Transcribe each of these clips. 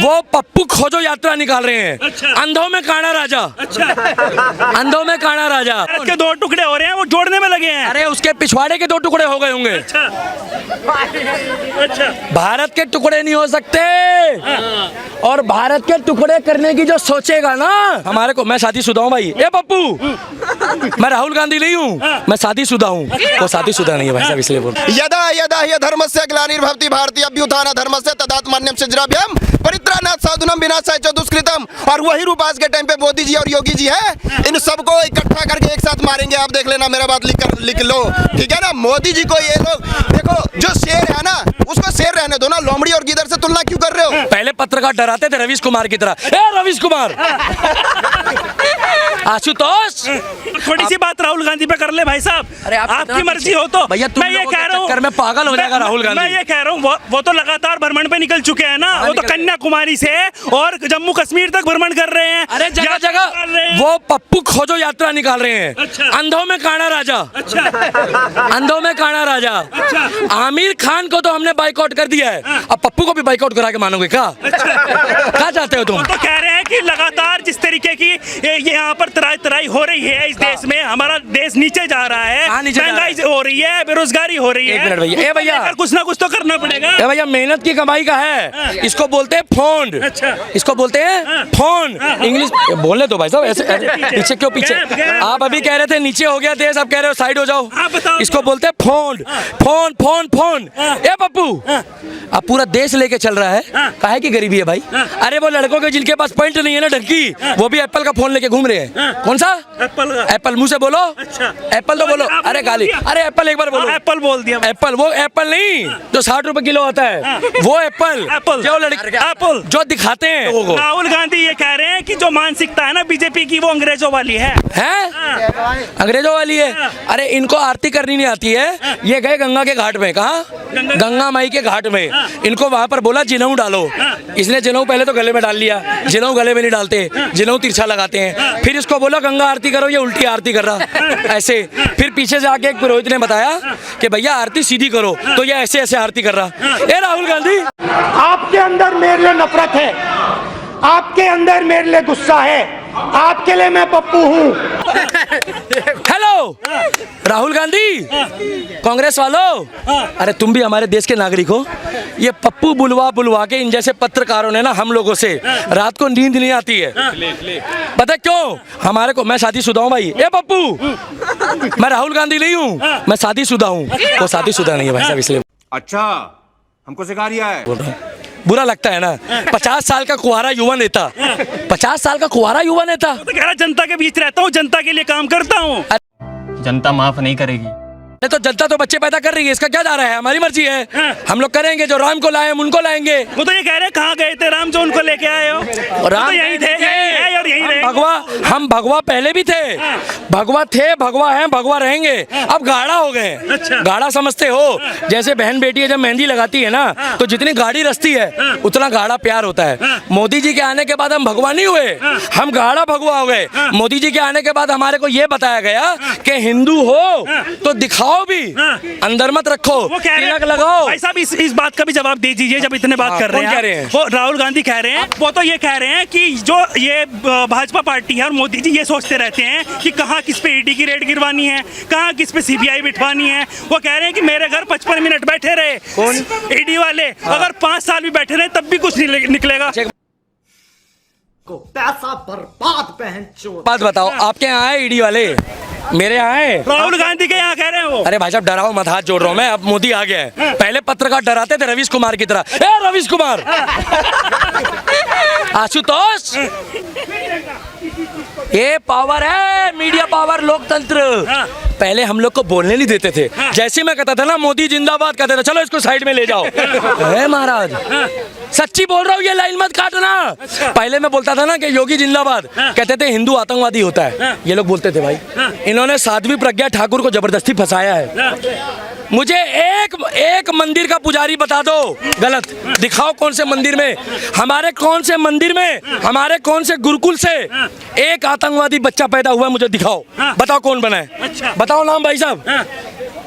वो पप्पू खोजो यात्रा निकाल रहे हैं। अच्छा। अंधों में काना राजा। अच्छा। अंधों में काना राजा। भारत के 2 टुकड़े हो रहे हैं, वो जोड़ने में लगे हैं। अरे उसके पिछवाड़े के 2 टुकड़े हो गए होंगे। अच्छा। अच्छा। भारत के टुकड़े नहीं हो सकते। और भारत के टुकड़े करने की जो सोचेगा ना, हमारे को, मैं शादीशुदा हूँ भाई। ए पप्पू, मैं राहुल गांधी नहीं हूँ, मैं शादीशुदा हूँ। वो शादीशुदा नहीं है भाई साहब, इसलिए बोल। यदा यदा हि धर्मस्य ग्लानिर्भवति भारतीय अभ्युत्थान धर्मस्य तदात्मन्यम सृजनाभ्याम परित्राणाय साधूनां विनाशाय च दुष्कृतम। और वही रूप आज के टाइम पे मोदी जी और योगी जी है, इन सबको इकट्ठा करके एक साथ मारेंगे। आप देख लेना, मेरा बात लिख लो, ठीक है ना। मोदी जी को ये लोग देखो, जो शेर है ना उसको शेर रहने दो ना, लोमड़ी और गिदड़ से तुलना क्यों कर रहे हो? पहले पत्रकार डराते थे रवीश कुमार की तरह। ए रवीश कुमार, आशुतोष, थोड़ी सी बात राहुल गांधी पे कर ले भाई साहब। अरे आपकी मर्जी हो तो। भैया तुम मैं ये लोगों कह के रहा हूँ, चक्कर में पागल हो जाएगा राहुल गांधी। मैं ये कह रहा हूँ, वो तो लगातार भ्रमण पे निकल चुके हैं ना। वो तो कन्याकुमारी से और जम्मू कश्मीर तक भ्रमण कर रहे हैं। अरे जगह जगह वो पप्पू खोजो यात्रा निकाल रहे हैं। अच्छा। अंधों में काना राजा। अच्छा। अंधों में काना राजा। अच्छा। आमिर खान को तो हमने बाइकआउट कर दिया है, अब पप्पू को भी बाइकआउट करा के मानोगे क्या? क्या चाहते हो तुम? तो कह रहे हैं कि लगातार जिस तरीके की ये यहाँ पर तराई हो रही है इस देश में, हमारा देश नीचे जा रहा है, महंगाई हो रही है, बेरोजगारी हो रही है। एक मिनट भैया, ए भैया, कुछ ना कुछ तो करना पड़ेगा। ए भैया, मेहनत की कमाई का है, इसको बोलते हैं फंड। अच्छा। इसको बोलते हैं फंड। इंग्लिश बोलने दो भाई साहब, ऐसे पीछे क्यों पीछे? आप अभी कह रहे थे नीचे हो गया देश, अब कह रहे हो साइड हो जाओ। इसको बोलते हैं फंड। Phone phone phone. ए पप्पू, अब पूरा देश लेके चल रहा है, काहे की गरीबी है भाई? अरे वो लड़कों के जिनके पास पॉइंट नहीं है ना ढंकी, वो भी एप्पल का फोन लेके घूम रहे हैं। कौन सा एप्पल? एप्पल मुंह से बोलो। अच्छा। एप्पल तो बोलो। अरे गाली, अरे एप्पल एक बार बोलो। एप्पल बोल दिया। एप्पल, वो एप्पल नहीं जो 60 रुपए किलो आता है, वो एप्पल। एप्पल जो लड़के एप्पल जो दिखाते हैं लोगों को। राहुल गांधी ये कह रहे हैं कि जो मानसिकता है ना बीजेपी की, वो अंग्रेजों वाली है। अंग्रेजों वाली है। अरे इनको आरती करनी नहीं आती है। ये गए गंगा के घाट में, कहा गंगा माई के घाट में, इनको वहां पर बोला जिनऊ डालो। इसने जिनऊ पहले तो गले में डाल लिया, जिनऊ गले में नहीं डालते, जिनऊ तिरछा लगाते हैं। फिर इसको बोला गंगा आरती करो, ये उल्टी आरती कर रहा ऐसे। फिर पीछे से आके एक पुरोहित ने बताया कि भैया आरती सीधी करो, तो ये ऐसे ऐसे आरती कर रहा। ए राहुल गांधी, आपके अंदर मेरे लिए नफरत है, आपके अंदर मेरे लिए गुस्सा है, आपके लिए मैं पप्पू हूँ। हेलो राहुल गांधी, कांग्रेस वालों, अरे तुम भी हमारे देश के नागरिक हो। ये पप्पू बुलवा के इन जैसे पत्रकारों ने ना हम लोगों से रात को नींद नहीं आती है। पता क्यों? हमारे को, मैं शादीशुदा हूँ भाई। ए पप्पू, मैं राहुल गांधी नहीं हूँ, मैं शादीशुदा हूँ। वो शादीशुदा नहीं है भाई साहब, इसलिए। अच्छा, हमको सिखा रिया है। बोल रहा हूँ, बुरा लगता है ना। 50 साल का कुंवारा युवा नेता, 50 साल का कुंवारा युवा नेता। तो कह रहा जनता के बीच रहता हूँ, जनता के लिए काम करता हूँ। जनता माफ नहीं करेगी। तो जनता तो बच्चे पैदा कर रही है, इसका क्या जा रहा है? हमारी मर्जी है, हम लोग करेंगे। जो राम को लाए हम उनको लाएंगे। वो तो ये कह रहे कहाँ गए थे राम जो उनको लेके आए हो? राम तो यही थे, यही है और यही रहे। हम भगवा पहले भी थे, भगवा थे, भगवा हैं, भगवा रहेंगे। अब गाढ़ा हो गए। अच्छा। गाढ़ा समझते हो? जैसे बहन बेटी है जब मेहंदी लगाती है ना, तो जितनी गाढ़ी रस्ती है उतना गाढ़ा प्यार होता है। मोदी जी के आने के बाद हम भगवा नहीं हुए, हम गाढ़ा भगवा हो गए। मोदी जी के आने के बाद हमारे को ये बताया गया कि हिंदू हो तो दिखाओ भी, अंदर मत रखो, तिलक लगाओ। भाई साहब इस बात का भी जवाब दे दीजिए, जब इतने बात कर रहे हैं। वो राहुल गांधी कह रहे हैं, वो तो ये कह रहे हैं कि जो ये भाजपा पार्टी है और मोदी जी ये सोचते रहते हैं कि कहाँ किस पे ईडी की रेड गिरवानी है, कहाँ किस पे सीबीआई बिठवानी है। वो कह रहे हैं कि मेरे घर 55 मिनट बैठे रहे कौन ईडी वाले, अगर 5 साल भी बैठे रहे तब भी कुछ नहीं निकलेगा। पैसा बर्बाद पहन चोर। बात बताओ, आपके यहाँ आए ईडी वाले? मेरे यहाँ आए? राहुल गांधी के यहाँ कह रहे हैं वो। अरे भाई साहब डराओ मत, हाथ जोड़ रहा हूँ मैं। अब मोदी आ गया है। पहले पत्रकार डराते थे रवीश कुमार की तरह। ए रवीश कुमार, आशुतोष, ये पावर है, मीडिया पावर, लोकतंत्र। पहले हम लोग को बोलने नहीं देते थे। जैसे मैं कहता था ना मोदी जिंदाबाद, कहते थे चलो इसको साइड में ले जाओ। है महाराज, सच्ची बोल रहा हूँ, ये लाइन मत काटना। पहले मैं बोलता था ना कि योगी जिंदाबाद, कहते थे हिंदू आतंकवादी होता है, ये लोग बोलते थे भाई। इन्होंने साध्वी प्रज्ञा ठाकुर को जबरदस्ती फंसाया है। मुझे एक मंदिर का पुजारी बता दो, गलत दिखाओ कौन से मंदिर में, हमारे कौन से मंदिर में, हमारे कौन से गुरुकुल से एक आतंकवादी बच्चा पैदा हुआ, मुझे दिखाओ। बताओ कौन बना है, बताओ नाम भाई साहब,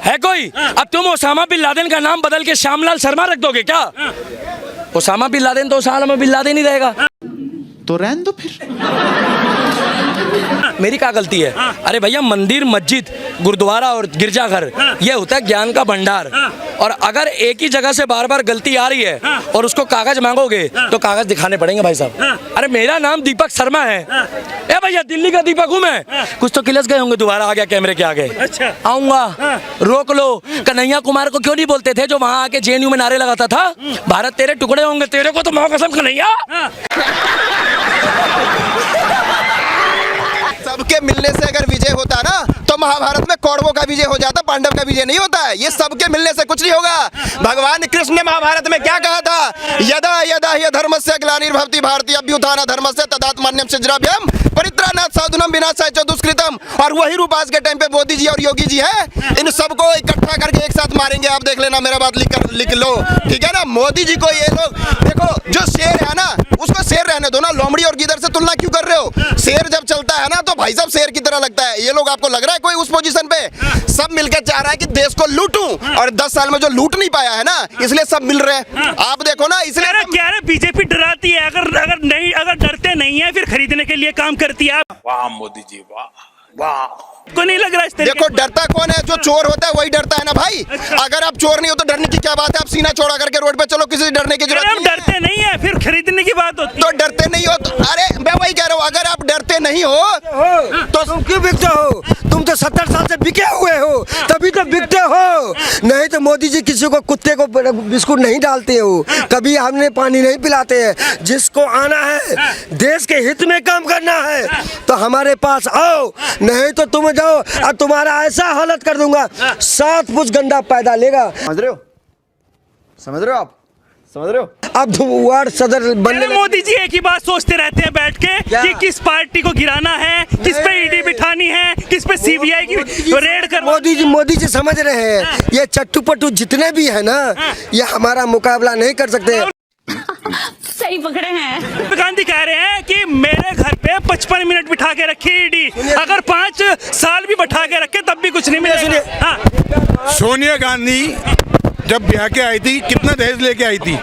है कोई? अब तुम ओसामा बिन लादेन का नाम बदल के श्यामलाल शर्मा रख दोगे क्या? ओसामा बिन लादेन तो ओसामा बिन लादेन ही रहेगा। तो रहने दो फिर। मेरी क्या गलती है? अरे भैया, मंदिर, मस्जिद, गुरुद्वारा और गिरजाघर ये होता है ज्ञान का भंडार। और अगर एक ही जगह से बार बार गलती आ रही है और उसको कागज मांगोगे तो कागज दिखाने पड़ेंगे भाई साहब। अरे मेरा नाम दीपक शर्मा है। ए भैया, दिल्ली का दीपक हूँ मैं। कुछ तो किलस गए होंगे, दोबारा आ गया कैमरे के आगे। अच्छा। आऊंगा, रोक लो। कन्हैया कुमार को क्यों नहीं बोलते थे जो वहां आके जेएनयू में नारे लगाता था, भारत तेरे टुकड़े होंगे, तेरे को तो मौ कसम कन्हैया। सबके मिलने से अगर विजय होता ना तो महाभारत में कौरवों का विजय हो जाता, पांडव का विजय नहीं होता है। ये सबके मिलने से कुछ नहीं होगा। भगवान कृष्ण ने महाभारत में क्या कहा था? यदा यदा हि धर्मस्य ग्लानिर्भवति भारतीय अभ्युत्थान धर्मस्य तदात्मन्यम सृजाभ्यम परित्राणात् साधूनां विनाशाय च दुष्कृतम्। और वही रूप आज के टाइम पे मोदी जी और योगी जी है। इन सबको इकट्ठा करके एक साथ मारेंगे। आप देख लेना, मेरा बात लिख लो, ठीक है ना। मोदी जी को ये लोग देखो, जो शेर है ना उसको शेर रहने दो ना। लोमड़ी और गिदड़ से तुलना क्यों कर रहे हो? शेर जब चलता है ना तो भाई साहब शेर की तरह लगता है। ये लोग आपको लग रहा है कोई उस पोजीशन पे? सब मिलकर चाह रहा है कि देश को लूटूं, और 10 साल में जो लूट नहीं पाया है ना, इसलिए सब मिल रहे हैं। आप देखो ना, इसलिए क्या है, बीजेपी डराती है। अगर डरते नहीं है फिर खरीदने के लिए काम करती है। वाह मोदी जी, वाह वाह। को नहीं लग रहा इस तरीके? देखो, डरता कौन है? जो चोर होता है वही डरता है ना भाई। अगर आप चोर नहीं हो तो डरने की क्या बात है? आप सीना चौड़ा करके रोड पे चलो, किसी से डरने की जरूरत नहीं है। डरते नहीं है फिर खरीदने की बात होती तो डरते नहीं हो तो, अरे मैं वही कह रहा हूँ, अगर आप डरते नहीं हो तो तुम क्यों बिकते हो? तुम तो 70 साल से बिके हुए हो, तभी तो बिकते हो। नहीं तो मोदी जी किसी को, कुत्ते को बिस्कुट नहीं डालते हो, कभी हमने पानी नहीं पिलाते हैं। जिसको आना है देश के हित में काम करना है तो हमारे पास आओ, नहीं तो तुम जाओ और तुम्हारा ऐसा हालत कर दूंगा, 7 फुट गंदा पैदा लेगा। समझ रहे हो? समझ रहे हो आप? समझ रहे हो? अब वार्ड सदर बनने मोदी जी एक ही बात सोचते रहते हैं बैठ के कि किस पार्टी को गिराना है, किस पे ईडी बिठानी है, किस पे सीबीआई की रेड कर। मोदी जी समझ रहे हैं ये चट्टू पट्टू जितने भी है ना, ये हमारा मुकाबला नहीं कर सकते। सही पकड़े हैं। गांधी कह रहे हैं कि मेरे घर पे 55 मिनट बिठा के रखी ईडी, अगर 5 साल भी बिठा के रखे तब भी कुछ नहीं मिलेगा। सोनिया गांधी जब ब्याह के आई थी कितना दहेज लेके आई थी?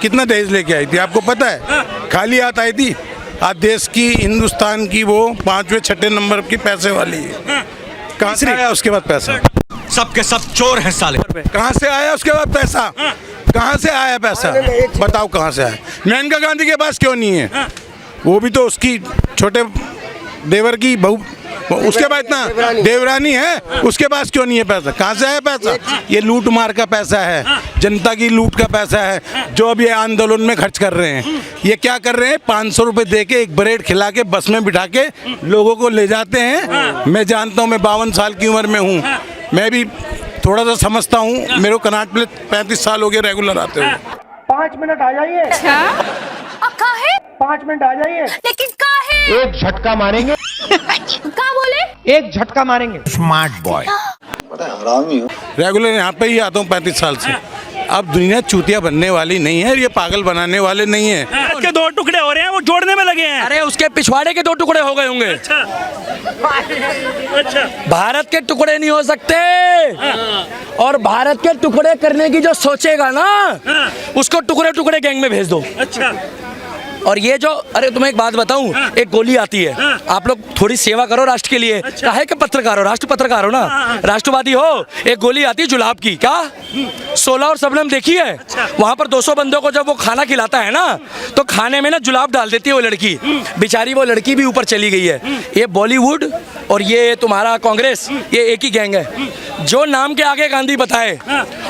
कितना दहेज लेके आई थी आपको पता है? खाली हाथ आई थी। आज देश की, हिंदुस्तान की वो 5वें 6ठे नंबर की पैसे वाली है। कहाँ से आया उसके बाद पैसा? सबके सब चोर हैं साले। कहाँ से आया उसके बाद पैसा? कहाँ से आया पैसा? बताओ कहाँ से आया? मेनका गांधी के पास क्यों नहीं है? वो भी तो उसकी छोटे देवर की बहू, उसके पास इतना देवरानी है, उसके पास क्यों नहीं है पैसा? कहाँ से आया पैसा? ये लूट मार का पैसा है, जनता की लूट का पैसा है जो अब ये आंदोलन में खर्च कर रहे हैं। ये क्या कर रहे हैं? 500 रुपए दे के एक ब्रेड खिला के बस में बिठा के लोगों को ले जाते हैं। मैं जानता हूँ, मैं 52 साल की उम्र में हूँ, मैं भी थोड़ा सा समझता हूँ। मेरे को कनाट प्लेस 35 साल हो गए रेगुलर आते हुए। 5 मिनट आ जाइए। काहे? 5 मिनट आ जाइए। लेकिन काहे? एक झटका मारेंगे। का बोले? एक झटका मारेंगे। Smart boy. रेगुलर यहाँ पे ही आता हूँ 35 साल से। अब दुनिया चूतिया बनने वाली नहीं है, ये पागल बनाने वाले नहीं है। भारत के 2 टुकड़े हो रहे हैं, वो जोड़ने में लगे हैं। अरे उसके पिछवाड़े के 2 टुकड़े हो गए होंगे। अच्छा। भारत के टुकड़े नहीं हो सकते। और भारत के टुकड़े करने की जो सोचेगा ना, उसको टुकड़े टुकड़े गैंग में भेज दो। अच्छा। और ये जो, अरे तुम्हें एक बात बताऊं, एक गोली आती है, आप लोग थोड़ी सेवा करो राष्ट्र के लिए। काहे के पत्रकार हो? राष्ट्र पत्रकार हो ना, राष्ट्रवादी हो। एक गोली आती है जुलाब की, क्या 16 और सबनम देखी है? वहां पर 200 बंदों को जब वो खाना खिलाता है ना, तो खाने में ना जुलाब डाल देती है वो लड़की। बेचारी वो लड़की भी ऊपर चली गई है। ये बॉलीवुड और ये तुम्हारा कांग्रेस, ये एक ही गैंग है। जो नाम के आगे गांधी बताए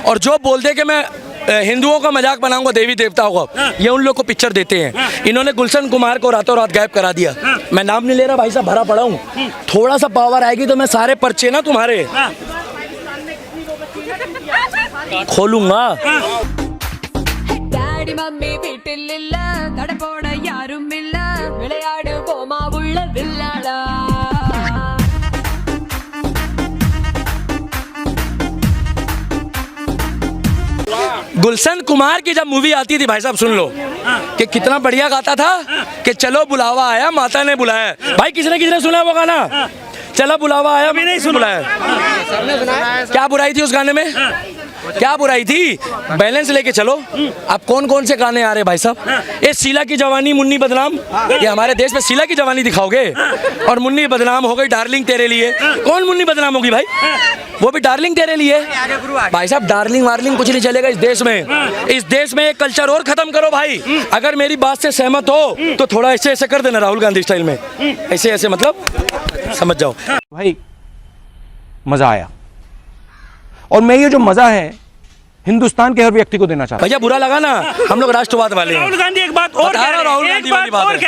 और जो बोल दे कि मैं हिंदुओं का मजाक बनाऊंगा, देवी देवताओं का, ये उन लोग को पिक्चर देते हैं। इन्होंने गुलशन कुमार को रातों रात गायब करा दिया। मैं नाम नहीं ले रहा भाई साहब, भरा पड़ा हूँ। थोड़ा सा पावर आएगी तो मैं सारे पर्चे ना तुम्हारे खोलूंगा। डैडी मम्मी வீட்டில் தடபோட யாரும் இல்ல விளையாடு போமா உள்ள வில்லாடா। गुलशन कुमार की जब मूवी आती थी भाई साहब, सुन लो कि कितना बढ़िया गाता था कि चलो बुलावा आया माता ने बुलाया। भाई किसने सुना वो गाना? चलो बुलावा आया, भी नहीं सुना बुलाया। क्या बुराई थी उस गाने में? क्या बुराई थी? बैलेंस लेके चलो। अब कौन कौन से गाने आ रहे भाई साहब? ये शीला की जवानी मुन्नी बदनाम, ये हमारे देश में शीला की जवानी दिखाओगे और मुन्नी बदनाम हो गई डार्लिंग तेरे लिए। कौन मुन्नी बदनाम होगी भाई? वो भी डार्लिंग तेरे लिए। भाई साहब डार्लिंग वार्लिंग कुछ नहीं चलेगा इस देश में। इस देश में एक कल्चर और खत्म करो भाई। अगर मेरी बात से सहमत हो तो थोड़ा ऐसे ऐसे कर देना राहुल गांधी स्टाइल में, ऐसे ऐसे, मतलब समझ जाओ भाई। मजा आया, और मैं ये जो मजा है हिंदुस्तान के हर व्यक्ति को देना चाहता हूं। भैया बुरा लगा ना, हम लोग राष्ट्रवाद वाले हैं। राहुल गांधी एक बात और कह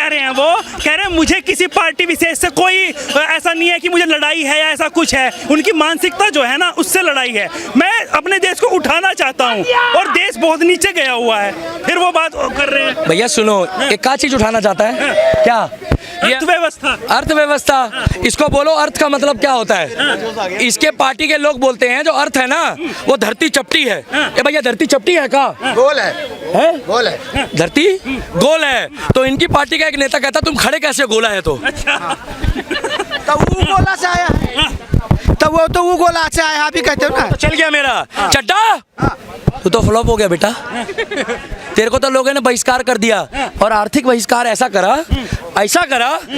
रहे हैं, वो कह रहे हैं मुझे किसी पार्टी विशेष से कोई ऐसा नहीं है कि मुझे लड़ाई है या ऐसा कुछ है। उनकी मानसिकता जो है ना उससे लड़ाई है। मैं अपने देश को उठाना चाहता हूँ और देश बहुत नीचे गया हुआ है, फिर वो बात कर रहे हैं। भैया सुनो, एक का चीज उठाना चाहता है क्या? अर्थव्यवस्था। अर्थव्यवस्था, इसको बोलो अर्थ का मतलब क्या होता है? इसके पार्टी के लोग बोलते हैं जो अर्थ है ना वो धरती चपटी है। ये भैया धरती चपटी है का? गोल है, है? गोल है। धरती गोल है। तो इनकी पार्टी का एक नेता कहता तुम खड़े कैसे गोला है? तो वो गोला से आया है, तो वो गोला से आया, आप ही कहते हो ना। तो चल गया मेरा चड्डा, तू तो फ्लॉप हो गया बेटा। तेरे को तो लोगों ने बहिष्कार कर दिया, और आर्थिक बहिष्कार ऐसा करा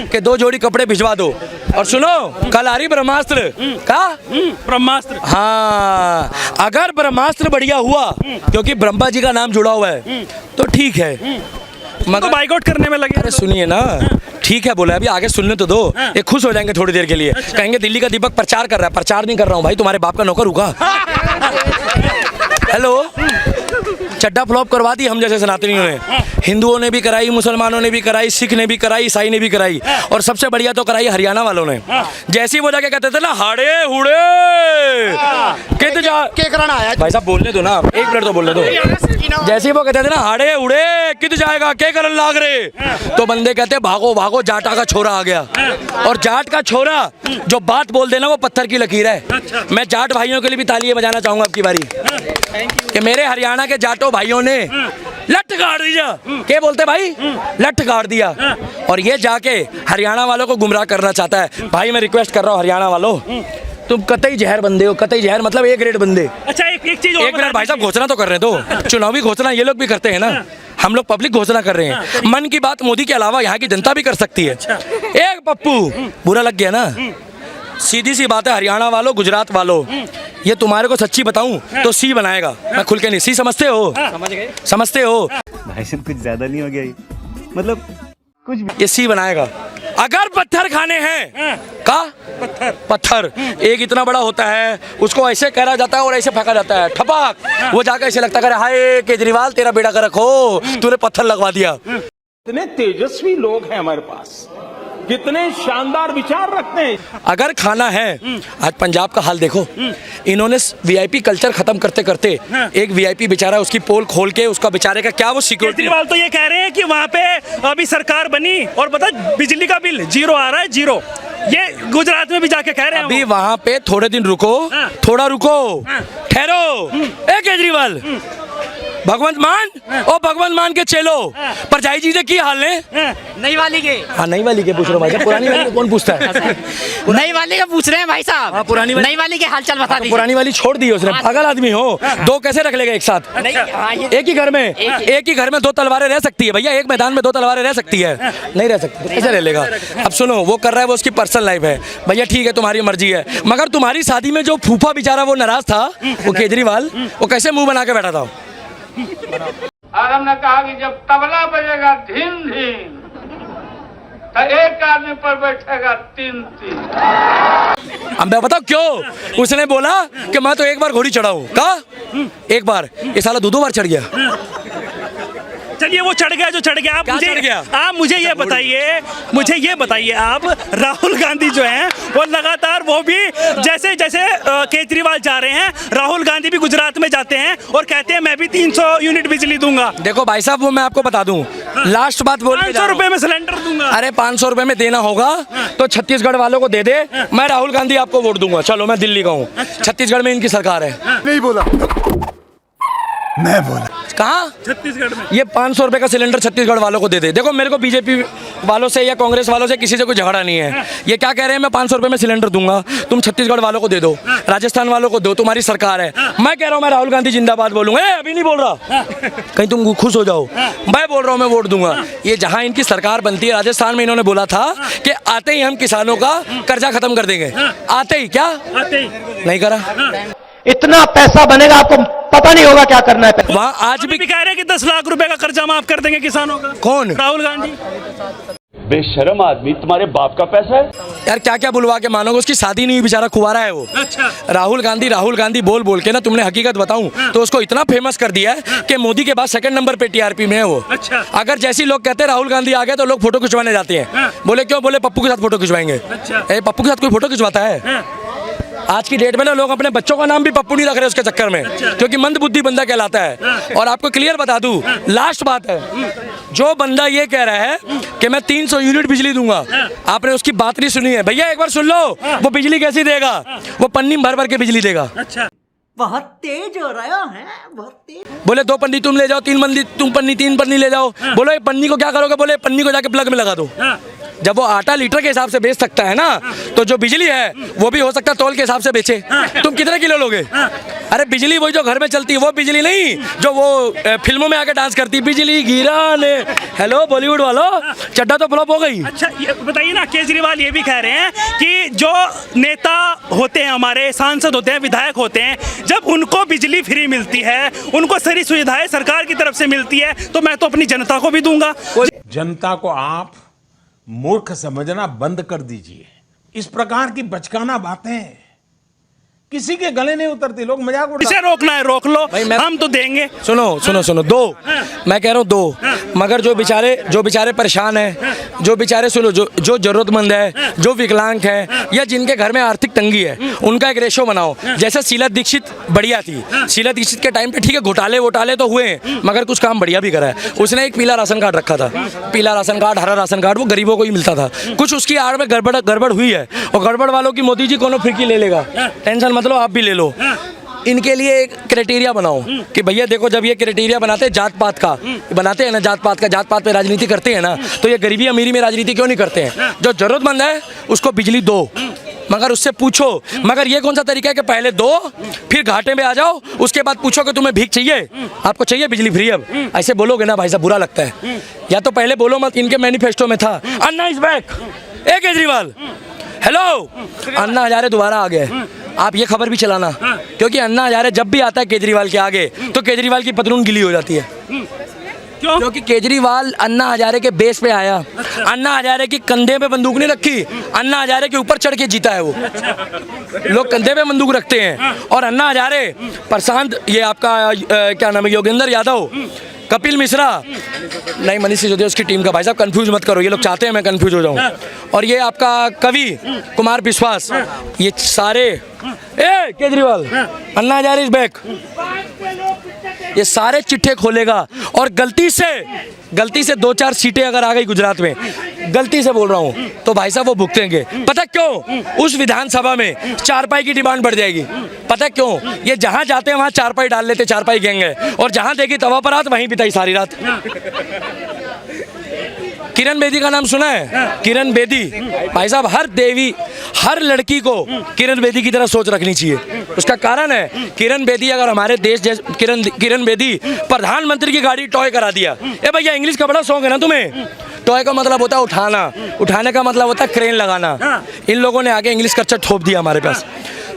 कि 2 जोड़ी कपड़े भिजवा दो। और सुनो, कल आ रही ब्रह्मास्त्र का, ब्रह्मास्त्र। हाँ, अगर ब्रह्मास्त्र बढ़िया हुआ क्योंकि ब्रह्मा जी का नाम जुड़ा हुआ है तो ठीक है, मगर बाइकआउट करने में लगे। अरे सुनिए ना, ठीक है बोला, अभी आगे सुनने तो दो। ये खुश हो जाएंगे थोड़ी देर के लिए, कहेंगे दिल्ली का दीपक प्रचार कर रहा है। प्रचार नहीं कर रहा हूँ भाई, तुम्हारे बाप का नौकर होगा। हेलो, चड्डा फ्लॉप करवा दी हम जैसे सनातनियों ने। हिंदुओं ने भी कराई, मुसलमानों ने भी कराई, सिख ने भी कराई, ईसाई ने भी कराई, और सबसे बढ़िया तो कराई हरियाणा वालों ने। जैसे ही वो जाके कहते थे ना हाड़े हुड़े कित जा के करना आया भाई साहब बोलने दो ना, 1 मिनट तो बोलने दो। जैसे ही वो कहते थे ना हाड़े उड़े कित जाएगा के करन लाग रे, तो बंदे कहते भागो भागो जाटा का छोरा आ गया। और जाट का छोरा जो बात बोल देना वो पत्थर की लकीर है। मैं जाट भाइयों के लिए भी तालियां बजाना चाहूंगा अब की बारी, कि मेरे हरियाणा के जाटो भाइयों ने लठ गाड़ दिया। क्या बोलते भाई? लठ गाड़ दिया। और ये जाके हरियाणा वालों को गुमराह करना चाहता है। भाई मैं रिक्वेस्ट कर रहा हूँ हरियाणा वालों, तुम कतई जहर बंदे हो, कतई जहर मतलब A ग्रेड बंदे। अच्छा एक चीज, एक मिनट भाई साहब, घोषणा तो कर रहे हैं। तो चुनावी घोषणा ये लोग भी करते हैं ना, हम लोग पब्लिक घोषणा कर रहे हैं। मन की बात मोदी के अलावा यहाँ की जनता भी कर सकती है। एक पप्पू बुरा लग गया ना, सीधी सी बात है हरियाणा वालों, गुजरात वालों, ये तुम्हारे को सच्ची बताऊं तो सी बनाएगा। मैं खुल के नहीं, सी समझते हो? समझते हो भाई साहब कुछ ज्यादा नहीं हो गया ये? मतलब कुछ भी। ये सी बनाएगा। अगर पत्थर खाने हैं का पत्थर एक इतना बड़ा होता है, उसको ऐसे करा जाता है और ऐसे फेंका जाता है, ठपाक, वो जाकर ऐसे लगता है हाय केजरीवाल तेरा बेड़ा कर रखो, तूने पत्थर लगवा दिया। कितने तेजस्वी लोग हैं हमारे पास, कितने शानदार विचार रखते हैं। अगर खाना है, आज पंजाब का हाल देखो, इन्होंने वीआईपी कल्चर खत्म करते करते एक वीआईपी बेचारा उसकी पोल खोल के उसका बेचारे का क्या वो सिक्योरिटी। केजरीवाल तो ये कह रहे हैं कि वहाँ पे अभी सरकार बनी और बता बिजली का बिल 0 आ रहा है, 0। ये गुजरात में भी जाके कह रहे हैं। अभी वहाँ पे थोड़े दिन रुको, थोड़ा रुको, ठहरो। ए केजरीवाल, भगवंत मान ओ भगवंत मान के चलो, परजाई जी ने की हाल ने नई वाली के। हाँ नई वाली के पूछ रहे हो भाई साहब, पुरानी वाली को कौन पूछता है? नई वाली का पूछ रहे हैं भाई साहब। हाँ, पुरानी वाली। नई वाली के हालचाल बता दीजिए। पुरानी वाली छोड़ दी उसने, पागल आदमी हो। 2 कैसे रख लेगा एक साथ? एक ही घर में, एक ही घर में 2 तलवारें रह सकती है भैया, एक मैदान में 2 तलवारें रह सकती है? नहीं रह सकती, कैसे ले लेगा? अब सुनो, वो कर रहा है, वो उसकी पर्सनल लाइफ है भैया, ठीक है तुम्हारी मर्जी है, मगर तुम्हारी शादी में जो फूफा बेचारा वो नाराज था, वो केजरीवाल, वो कैसे मुंह बना के बैठा था? और हमने कहा कि जब तबला बजेगा धीम धीम तो एक आदमी पर बैठेगा 3-3। अब मैं बताऊं क्यों? उसने बोला कि मैं तो एक बार घोड़ी चढ़ा हूं। का एक बार? ये साला 2 बार चढ़ गया। चलिए वो चढ़ गया जो चढ़ गया। आप मुझे ये बताइए आप राहुल गांधी जो हैं वो लगातार वो भी जैसे जैसे केजरीवाल जा रहे हैं, राहुल गांधी भी गुजरात में जाते हैं और कहते हैं मैं भी 300 यूनिट बिजली दूंगा। देखो भाई साहब, वो मैं आपको बता दूं, लास्ट बात बोल, 500 रुपए में सिलेंडर दूंगा। अरे 500 रुपए में देना होगा तो छत्तीसगढ़ वालों को दे दे, मैं राहुल गांधी आपको वोट दूंगा। चलो मैं दिल्ली का हूँ, छत्तीसगढ़ में इनकी सरकार है। नहीं बोला, मैं बोला। कहाँ? छत्तीसगढ़ में। ये 500 रुपए का सिलेंडर छत्तीसगढ़ वालों को दे दे। देखो मेरे को बीजेपी वालों से या कांग्रेस वालों से किसी से कोई झगड़ा नहीं है। ये क्या कह रहे हैं, मैं 500 रुपए में सिलेंडर दूंगा, तुम छत्तीसगढ़ वालों को दे दो, राजस्थान वालों को दो, तुम्हारी सरकार है। मैं कह रहा हूँ मैं राहुल गांधी जिंदाबाद बोलूंगा। अभी नहीं बोल रहा, कहीं तुम खुश हो जाओ। मैं बोल रहा हूँ मैं वोट दूंगा। ये जहाँ इनकी सरकार बनती है, राजस्थान में इन्होंने बोला था कि आते ही हम किसानों का कर्जा खत्म कर देंगे। आते ही क्या? आते ही नहीं करा। इतना पैसा बनेगा आपको पता नहीं होगा क्या करना है। वहाँ आज अभी भी कह रहे हैं कि 10 लाख रुपए का कर्जा माफ कर देंगे किसानों का। कौन? राहुल गांधी। बेशरम आदमी, तुम्हारे बाप का पैसा है यार। क्या क्या बुलवा के मानोगे, उसकी शादी नहीं हुई, बेचारा कुंवारा है वो। अच्छा। राहुल गांधी बोल बोल के ना, तुमने हकीकत बताऊं तो उसको इतना फेमस कर दिया है कि मोदी के बाद सेकंड नंबर पे टीआरपी में है वो। अच्छा। अगर जैसी लोग कहते हैं राहुल गांधी आ गए तो लोग फोटो खिंचवाने जाते हैं। बोले क्यों? बोले पप्पू के साथ फोटो खिंचवाएंगे। अच्छा। पप्पू के साथ कोई फोटो खिंचवाता है? आज की डेट में ना लोग अपने बच्चों का नाम भी पप्पू नहीं रख रहे उसके चक्कर में, क्योंकि मंदबुद्धि बंदा कहलाता है। और आपको क्लियर बता दूं, लास्ट बात है, जो बंदा ये कह रहा है कि मैं 300 यूनिट बिजली दूंगा, आपने उसकी बात नहीं सुनी है। भैया एक बार सुन लो, वो बिजली कैसी देगा? वो पन्नी भर भर के बिजली देगा। अच्छा। बहुत तेज हो रहा है, बहुत तेज। बोले 2 पन्नी तुम ले जाओ, 3 पन्नी तुम, 3 पन्नी ले जाओ। बोलो ये पन्नी को क्या करोगे? बोले पन्नी को जाके प्लग में लगा दो। जब वो आटा लीटर के हिसाब से बेच सकता है ना, तो जो बिजली है वो भी हो सकता है तौल के हिसाब से बेचे। तुम कितने किलो लोगे? अरे बिजली वही जो घर में चलती है, वो बिजली नहीं जो वो फिल्मों में आके डांस करती, बिजली गिराने। हेलो बॉलीवुड वालों, चड्डा तो फ्लॉप हो गई। अच्छा ये बताइए ना, केजरीवाल ये भी कह रहे हैं कि जो नेता होते हैं, हमारे सांसद होते हैं, विधायक होते हैं, जब उनको बिजली फ्री मिलती है, उनको सारी सुविधाएं सरकार की तरफ से मिलती है, तो मैं तो अपनी जनता को भी दूंगा। जनता को आप मूर्ख समझना बंद कर दीजिए। इस प्रकार की बचकाना बातें किसी के गले नहीं उतरती, लोग मजाक उड़ा। इसे रोकना है रोक लो, हम तो देंगे। सुनो 2, मैं कह रहा हूँ 2, मगर जो बेचारे परेशान हैं, जो बेचारे सुनो, जो जरूरतमंद है, जो विकलांग है, या जिनके घर में आर्थिक तंगी है, उनका एक रेशो बनाओ। जैसे शीला दीक्षित बढ़िया थी, शीला दीक्षित के टाइम पे ठीक है घोटाले तो हुए, मगर कुछ काम बढ़िया भी करा है। उसने एक पीला राशन कार्ड रखा था, पीला राशन कार्ड, हरा राशन कार्ड, वो गरीबों को ही मिलता था। कुछ उसकी आड़ में गड़बड़ हुई है, और गड़बड़ वालों की मोदी जी कोनो फिरकी ले लेगा, टेंशन मतलब आप भी ले लो। इनके लिए एक क्राइटेरिया बनाओ कि भैया देखो, जब ये क्राइटेरिया बनाते हैं जात पात का, बनाते हैं ना जात पात पे राजनीति करते हैं ना, तो ये गरीबी अमीरी में राजनीति क्यों नहीं करते हैं? जो जरूरतमंद है उसको बिजली दो, मगर उससे पूछो। मगर ये कौन सा तरीका है कि पहले दो फिर घाटे में आ जाओ, उसके बाद पूछो कि तुम्हें भीख चाहिए, आपको चाहिए बिजली फ्री? अब ऐसे बोलोगे ना भाई साहब, बुरा लगता है। या तो पहले बोलो मत, इनके मैनिफेस्टो में था अन्ना इज बैक। ए केजरीवाल, हेलो, अन्ना हजारे दोबारा आ गए। आप ये खबर भी चलाना, क्योंकि अन्ना हजारे जब भी आता है केजरीवाल के आगे, तो केजरीवाल की पतलून गिली हो जाती है। क्योंकि केजरीवाल अन्ना हजारे के बेस पे आया। अन्ना हजारे की कंधे पे बंदूक नहीं रखी, अन्ना हजारे के ऊपर चढ़ के जीता है वो। लोग कंधे पे बंदूक रखते हैं, और अन्ना हजारे, प्रशांत, ये आपका क्या नाम है, योगेंद्र यादव, कपिल मिश्रा, नहीं मनीष सिसोदिया उसकी टीम का। भाई साहब कंफ्यूज मत करो, ये लोग चाहते हैं मैं कंफ्यूज हो जाऊं। और ये आपका कवि कुमार विश्वास, ये सारे, केजरीवाल, अन्ना हजारे इज बैक, ये सारे चिट्ठे खोलेगा। और गलती से 2-4 सीटें अगर आ गई गुजरात में, गलती से बोल रहा हूँ, तो भाई साहब वो भुगतेंगे। पता क्यों? उस विधानसभा में चारपाई की डिमांड बढ़ जाएगी। पता क्यों? ये जहां जाते हैं वहां चारपाई डाल लेते, चारपाई गैंग है, और जहां देखी तवा पर रात वहीं बिताई सारी रात। किरण बेदी का नाम सुना है? किरण बेदी, भाई साहब हर लड़की को किरण बेदी की तरह सोच रखनी चाहिए। उसका कारण है, किरण बेदी अगर हमारे देश किरण बेदी प्रधानमंत्री की गाड़ी टॉय करा दिया। ए भैया इंग्लिश का बड़ा शौक है ना तुम्हें? टॉय का मतलब होता है उठाना, उठाने का मतलब होता है क्रेन लगाना। इन लोगों ने आगे इंग्लिश कच्चा ठोप दिया हमारे पास।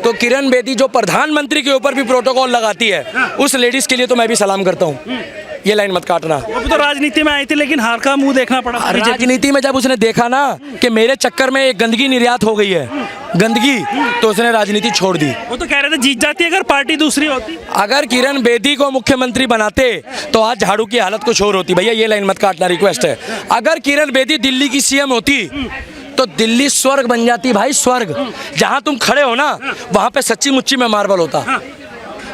तो किरण बेदी जो प्रधानमंत्री के ऊपर भी प्रोटोकॉल लगाती है, उस लेडीज के लिए तो मैं भी सलाम करता हूँ। ये लाइन मत काटना। अब तो राजनीति में आई थी, लेकिन हार का मुंह देखना पड़ा। राजनीति में जब उसने देखा ना कि मेरे चक्कर में एक गंदगी निर्यात हो गई है, गंदगी, तो उसने राजनीति छोड़ दी। वो तो कह रहे थे जीत जाती अगर पार्टी दूसरी होती। अगर किरण बेदी को मुख्यमंत्री बनाते तो आज झाड़ू की हालत कुछ और होती। भैया ये लाइन मत काटना, रिक्वेस्ट है। अगर किरण बेदी दिल्ली की सीएम होती तो दिल्ली स्वर्ग बन जाती भाई, स्वर्ग। जहां तुम खड़े हो ना, वहां पे सच्ची मुच्ची में मार्बल होता।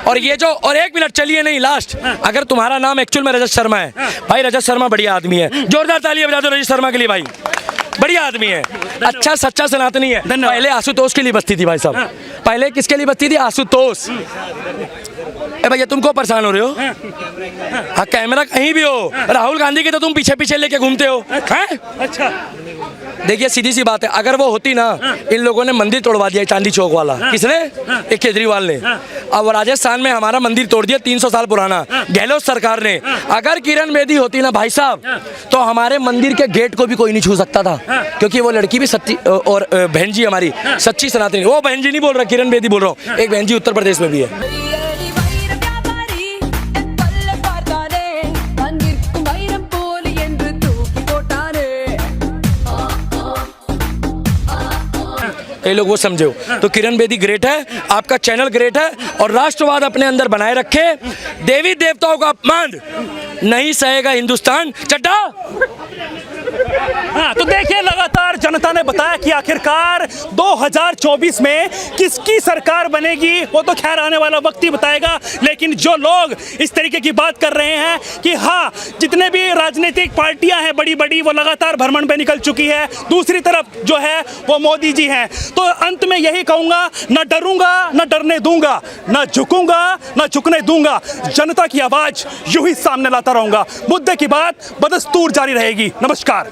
और ये जो, और 1 मिनट चलिए नहीं, लास्ट, अगर तुम्हारा नाम एक्चुअल में रजत शर्मा है, भाई रजत शर्मा बढ़िया आदमी है, जोरदार तालियां बजा दो रजत शर्मा के लिए भाई, बढ़िया आदमी है, अच्छा सच्चा सनातनी है। पहले आशुतोष के लिए बस्ती थी भाई साहब, पहले किसके लिए बस्ती थी? आशुतोष। ए भैया तुम क्यों परेशान हो रहे हो? हाँ कैमरा कहीं भी हो, राहुल गांधी के तो तुम पीछे पीछे लेके घूमते हो हैं? अच्छा देखिए सीधी सी बात है, अगर वो होती ना, इन लोगों ने मंदिर तोड़वा दिया चांदी चौक वाला। किसने? एक केजरीवाल ने। अब राजस्थान में हमारा मंदिर तोड़ दिया 300 साल पुराना, गहलोत सरकार ने। अगर किरण बेदी होती ना भाई साहब, तो हमारे मंदिर के गेट को भी कोई नहीं छू सकता था, क्योंकि वो लड़की भी सच्ची, और बहन जी हमारी सच्ची सनातनी। वो बहन जी नहीं बोल रहा, किरण बेदी बोल रहा हूँ, एक बहन जी उत्तर प्रदेश में भी है। कई लोग वो समझो, तो किरण बेदी ग्रेट है, आपका चैनल ग्रेट है, और राष्ट्रवाद अपने अंदर बनाए रखे। देवी देवताओं का अपमान नहीं सहेगा हिंदुस्तान। चड्डा हाँ, तो देखिए लगातार जनता ने बताया कि आखिरकार 2024 में किसकी सरकार बनेगी वो तो खैर आने वाला वक्त ही बताएगा। लेकिन जो लोग इस तरीके की बात कर रहे हैं कि हाँ जितने भी राजनीतिक पार्टियां हैं बड़ी बड़ी वो लगातार भ्रमण पे निकल चुकी है, दूसरी तरफ जो है वो मोदी जी हैं, तो अंत में यही कहूंगा, न डरूंगा न डरने दूंगा, न झुकूंगा न झुकने दूंगा, जनता की आवाज यूं ही सामने लाता रहूंगा। मुद्दे की बात बदस्तूर जारी रहेगी। नमस्कार।